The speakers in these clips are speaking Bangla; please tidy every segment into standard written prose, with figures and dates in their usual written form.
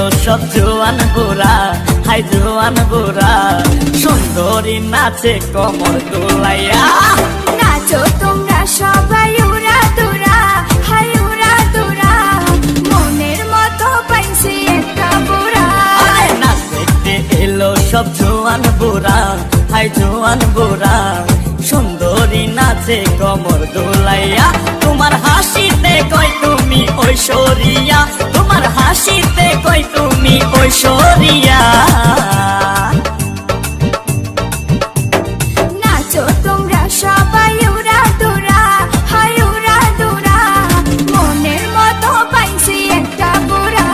এলো সব জোয়ান বুড়া, হাই জোয়ান বুড়া, সুন্দরী নাচে কমর দোলাইয়া। নাচো তোমরা সবাই উড়া দুরা, হাই উড়া দুরা, মনের মতো পাইছি একটা বুড়া। নাচ দেখতে এলো সব জোয়ান বুড়া, হাই জোয়ান বুড়া, সুন্দরী নাচে কমর দোলাইয়া। তোমার হাসিতে কই তুমি ঐশ্বরিয়া, তোমার হাসিতে কই তুমি ঐশ্বরিয়া। নাচো তোমরা সবাই উড়া দুরা, হাই উড়া দুরা, মনের মতো পাইছি একটা বুড়া।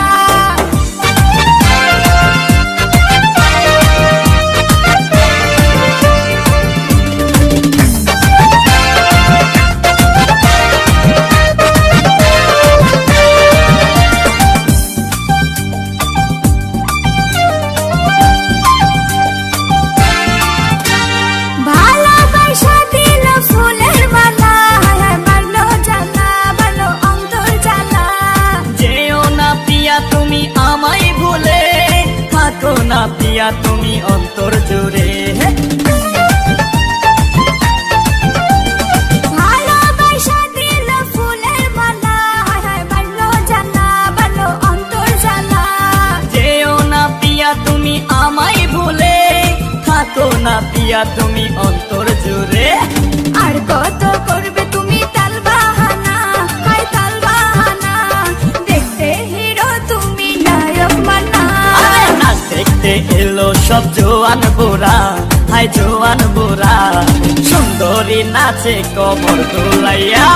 ভালোবাসা দিল ফুলের মালা, বাড়লো জ্বালা, বাড়লো অন্তর জ্বালা। যেও না পিয়া তুমি আমায় ভুলে, থাকো না পিয়া তুমি অন্তর জুড়ে। ভালোবাসা দিল ফুলের মালা, বাড়লো জ্বালা, বাড়লো অন্তর জ্বালা। যেও না পিয়া তুমি আমায় ভুলে, থাকো না পিয়া তুমি অন্তর জুড়ে। আর কত করবে তুমি তাল বাহানা, হাই তাল বাহানা, দেখতে হিরো তুমি নায়ক মানা। নাচ দেখতে এলো সব জোয়ান বুড়া, হাই জোয়ান বুড়া, সুন্দরী নাচে কমর দোলাইয়া।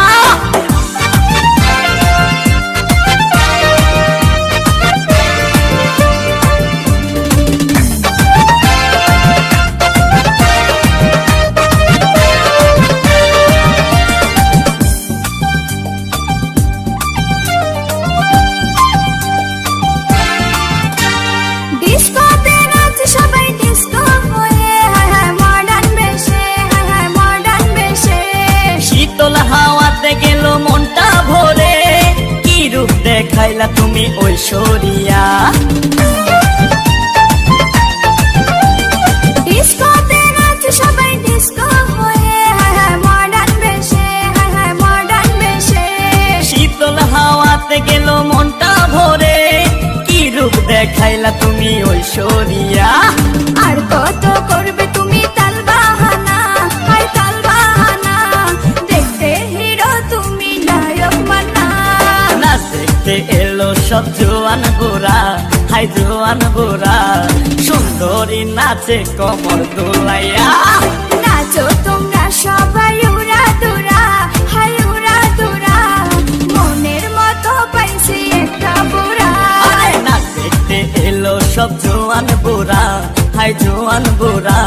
ডিস্কোতে নাচে সবাই ডিস্কো হয়ে, মডার্ন বেশে, মডার্ন বেশে। শীতল হাওয়াতে গেল মনটা ভরে, কি রূপ দেখাইলা তুমি ঐশ্বরিয়া। ডিস্কোতে নাচে সবাই ডিস্কো হয়ে, মডার্ন বেশে, মডার্ন বেশে। শীতল হাওয়াতে গেল মনটা ভরে, কি রূপ দেখাইলা তুমি ঐশ্বরিয়া। আর কত করবে তুমি তাল বাহানা, হাই তাল বাহানা, দেখতে হিরো তুমি নায়ক মানা। নাচ দেখতে এলো সব জোয়ান বুড়া, হাই জোয়ান বুড়া, সুন্দরী নাচে কমর দোলাইয়া। নাচো তোমরা সবাই উড়া দুরা, হাই উড়া দুরা, মনের মতো পাইছি একটা বুড়া। নাচ দেখতে এলো সব জোয়ান বুড়া, হাই জোয়ান বুড়া,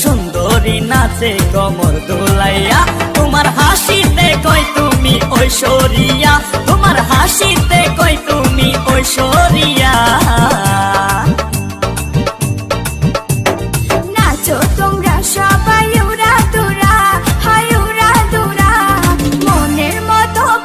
সুন্দরী নাচে কমর দোলাইয়া। তোমার হাসিতে কই তুমি ঐশ্বরিয়া, তোমার হাসিতে